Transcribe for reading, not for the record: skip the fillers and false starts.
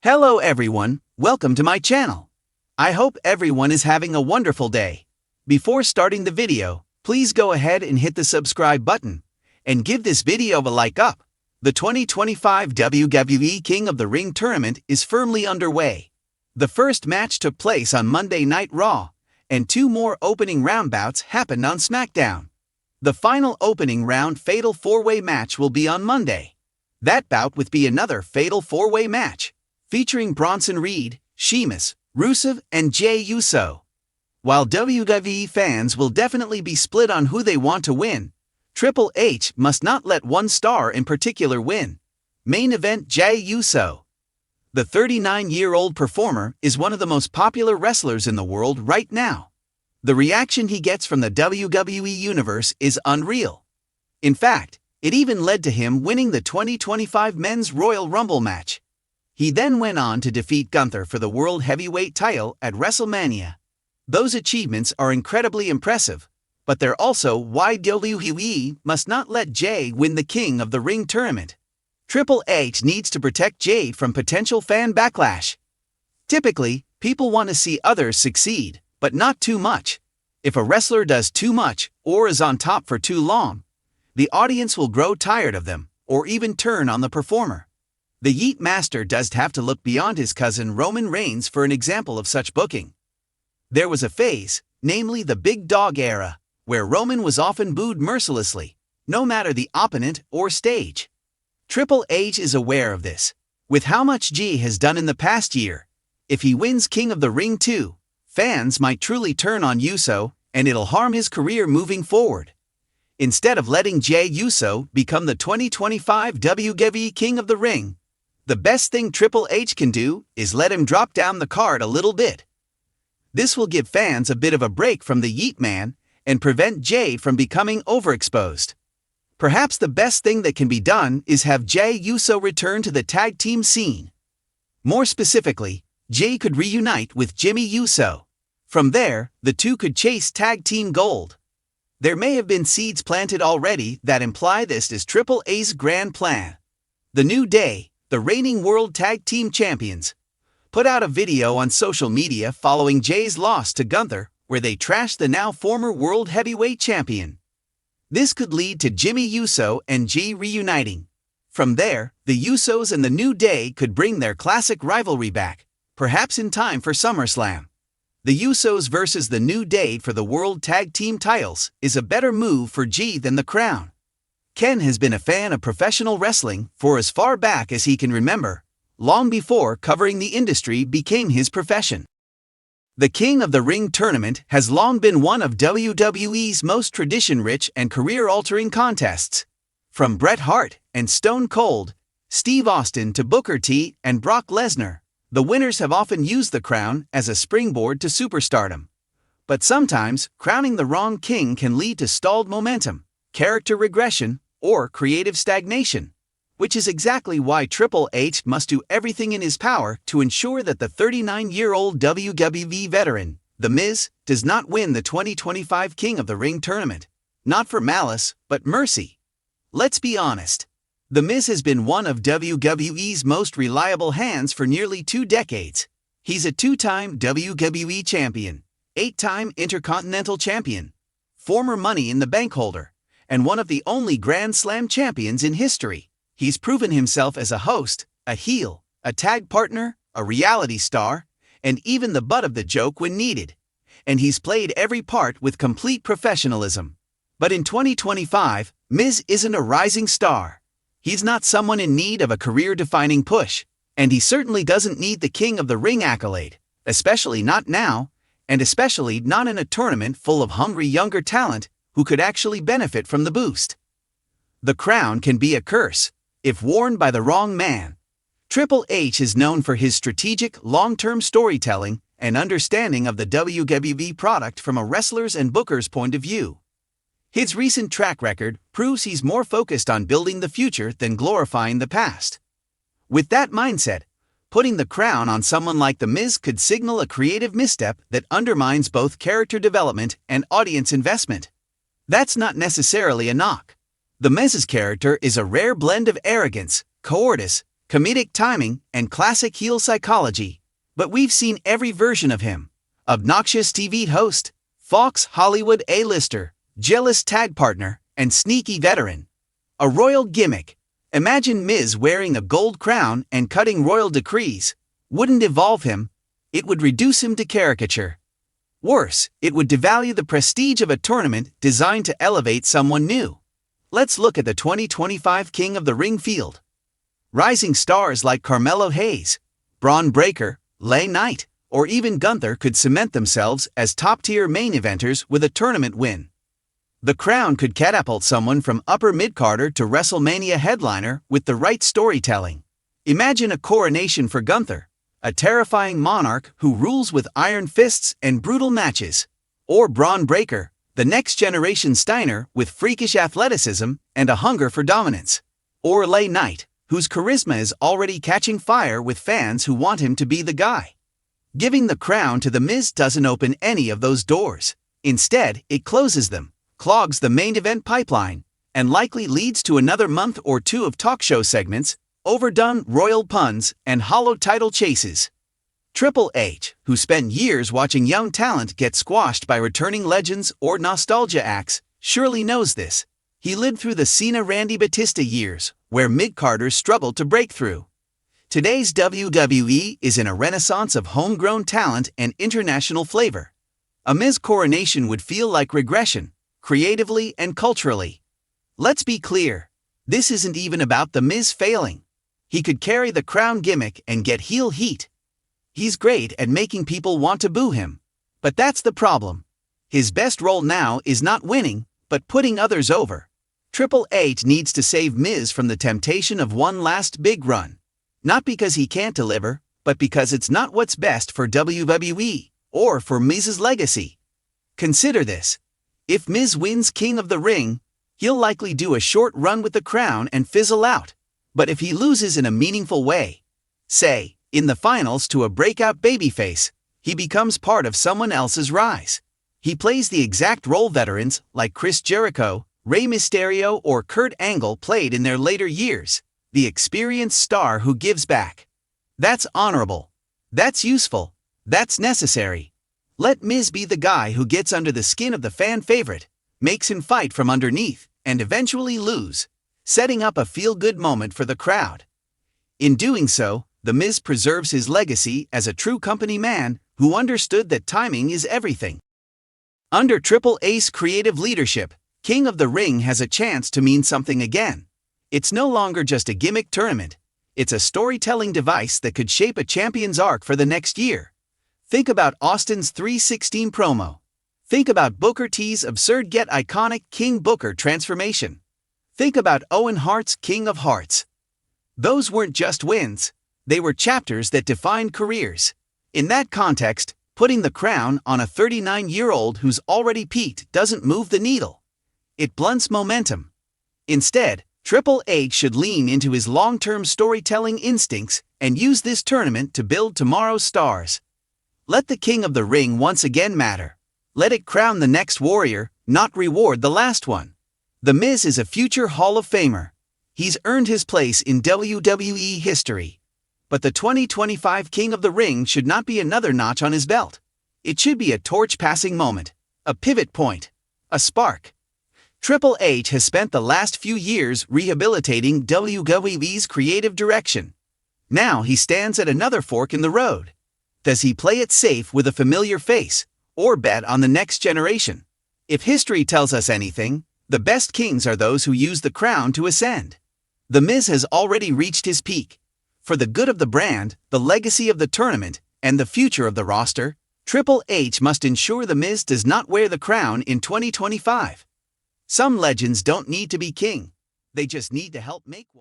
Hello everyone, welcome to my channel. I hope everyone is having a wonderful day. Before starting the video, please go ahead and hit the subscribe button and give this video a like up. The 2025 WWE King of the Ring tournament is firmly underway. The first match took place on Monday Night Raw, and two more opening round bouts happened on SmackDown. The final opening round fatal four-way match will be on Monday. That bout would be another fatal four-way match, featuring Bronson Reed, Sheamus, Rusev, and Jey Uso. While WWE fans will definitely be split on who they want to win, Triple H must not let one star in particular win. Main event: Jey Uso. The 39-year-old performer is one of the most popular wrestlers in the world right now. The reaction he gets from the WWE Universe is unreal. In fact, it even led to him winning the 2025 Men's Royal Rumble match. He then went on to defeat Gunther for the World Heavyweight title at WrestleMania. Those achievements are incredibly impressive, but they're also why WWE must not let Jey win the King of the Ring tournament. Triple H needs to protect Jey from potential fan backlash. Typically, people want to see others succeed, but not too much. If a wrestler does too much or is on top for too long, the audience will grow tired of them or even turn on the performer. The Yeet Master does have to look beyond his cousin Roman Reigns for an example of such booking. There was a phase, namely the Big Dog era, where Roman was often booed mercilessly, no matter the opponent or stage. Triple H is aware of this. With how much Jey has done in the past year, if he wins King of the Ring too, fans might truly turn on Uso, and it'll harm his career moving forward. Instead of letting Jey Uso become the 2025 WWE King of the Ring, the best thing Triple H can do is let him drop down the card a little bit. This will give fans a bit of a break from the Yeet Man and prevent Jey from becoming overexposed. Perhaps the best thing that can be done is have Jey Uso return to the tag team scene. More specifically, Jey could reunite with Jimmy Uso. From there, the two could chase tag team gold. There may have been seeds planted already that imply this is Triple H's grand plan. The New Day, the reigning World Tag Team Champions, put out a video on social media following Jey's loss to Gunther, where they trashed the now former World Heavyweight Champion. This could lead to Jimmy Uso and Jey reuniting. From there, the Usos and the New Day could bring their classic rivalry back, perhaps in time for SummerSlam. The Usos versus the New Day for the World Tag Team titles is a better move for Jey than the crown. Ken has been a fan of professional wrestling for as far back as he can remember, long before covering the industry became his profession. The King of the Ring tournament has long been one of WWE's most tradition-rich and career-altering contests. From Bret Hart and Stone Cold, Steve Austin to Booker T and Brock Lesnar, the winners have often used the crown as a springboard to superstardom. But sometimes, crowning the wrong king can lead to stalled momentum, character regression, or creative stagnation, which is exactly why Triple H must do everything in his power to ensure that the 39-year-old WWE veteran, The Miz, does not win the 2025 King of the Ring tournament, not for malice, but mercy. Let's be honest. The Miz has been one of WWE's most reliable hands for nearly 2 decades. He's a 2-time WWE champion, 8-time Intercontinental champion, former Money in the Bank holder, and one of the only Grand Slam champions in history. He's proven himself as a host, a heel, a tag partner, a reality star, and even the butt of the joke when needed. And he's played every part with complete professionalism. But in 2025, Miz isn't a rising star. He's not someone in need of a career-defining push, and he certainly doesn't need the King of the Ring accolade, especially not now, and especially not in a tournament full of hungry younger talent who could actually benefit from the boost. The crown can be a curse if worn by the wrong man. Triple H is known for his strategic, long-term storytelling and understanding of the WWE product from a wrestler's and booker's point of view. His recent track record proves he's more focused on building the future than glorifying the past. With that mindset, putting the crown on someone like The Miz could signal a creative misstep that undermines both character development and audience investment. That's not necessarily a knock. The Miz's character is a rare blend of arrogance, cowardice, comedic timing, and classic heel psychology. But we've seen every version of him. Obnoxious TV host, Fox Hollywood A-lister, jealous tag partner, and sneaky veteran. A royal gimmick. Imagine Miz wearing a gold crown and cutting royal decrees. Wouldn't evolve him. It would reduce him to caricature. Worse, it would devalue the prestige of a tournament designed to elevate someone new. Let's look at the 2025 King of the Ring field. Rising stars like Carmelo Hayes, Braun Breaker, LA Knight, or even Gunther could cement themselves as top-tier main eventers with a tournament win. The crown could catapult someone from upper mid-carder to WrestleMania headliner with the right storytelling. Imagine a coronation for Gunther, a terrifying monarch who rules with iron fists and brutal matches. Or Braun Breaker, the next-generation Steiner with freakish athleticism and a hunger for dominance. Or LA Knight, whose charisma is already catching fire with fans who want him to be the guy. Giving the crown to The Miz doesn't open any of those doors. Instead, it closes them, clogs the main event pipeline, and likely leads to another month or two of talk show segments, overdone royal puns, and hollow title chases. Triple H, who spent years watching young talent get squashed by returning legends or nostalgia acts, surely knows this. He lived through the Cena-Randy Batista years, where mid-carders struggled to break through. Today's WWE is in a renaissance of homegrown talent and international flavor. A Miz coronation would feel like regression, creatively and culturally. Let's be clear, this isn't even about The Miz failing. He could carry the crown gimmick and get heel heat. He's great at making people want to boo him. But that's the problem. His best role now is not winning, but putting others over. Triple H needs to save Miz from the temptation of one last big run. Not because he can't deliver, but because it's not what's best for WWE, or for Miz's legacy. Consider this. If Miz wins King of the Ring, he'll likely do a short run with the crown and fizzle out. But if he loses in a meaningful way, say, in the finals to a breakout babyface, he becomes part of someone else's rise. He plays the exact role veterans like Chris Jericho, Rey Mysterio, or Kurt Angle played in their later years, the experienced star who gives back. That's honorable. That's useful. That's necessary. Let Miz be the guy who gets under the skin of the fan favorite, makes him fight from underneath, and eventually lose, setting up a feel-good moment for the crowd. In doing so, The Miz preserves his legacy as a true company man who understood that timing is everything. Under Triple H's creative leadership, King of the Ring has a chance to mean something again. It's no longer just a gimmick tournament. It's a storytelling device that could shape a champion's arc for the next year. Think about Austin's 316 promo. Think about Booker T's absurd yet iconic King Booker transformation. Think about Owen Hart's King of Hearts. Those weren't just wins. They were chapters that defined careers. In that context, putting the crown on a 39-year-old who's already peaked doesn't move the needle. It blunts momentum. Instead, Triple H should lean into his long-term storytelling instincts and use this tournament to build tomorrow's stars. Let the King of the Ring once again matter. Let it crown the next warrior, not reward the last one. The Miz is a future Hall of Famer. He's earned his place in WWE history. But the 2025 King of the Ring should not be another notch on his belt. It should be a torch-passing moment, a pivot point, a spark. Triple H has spent the last few years rehabilitating WWE's creative direction. Now he stands at another fork in the road. Does he play it safe with a familiar face, or bet on the next generation? If history tells us anything, the best kings are those who use the crown to ascend. The Miz has already reached his peak. For the good of the brand, the legacy of the tournament, and the future of the roster, Triple H must ensure The Miz does not wear the crown in 2025. Some legends don't need to be king. They just need to help make one.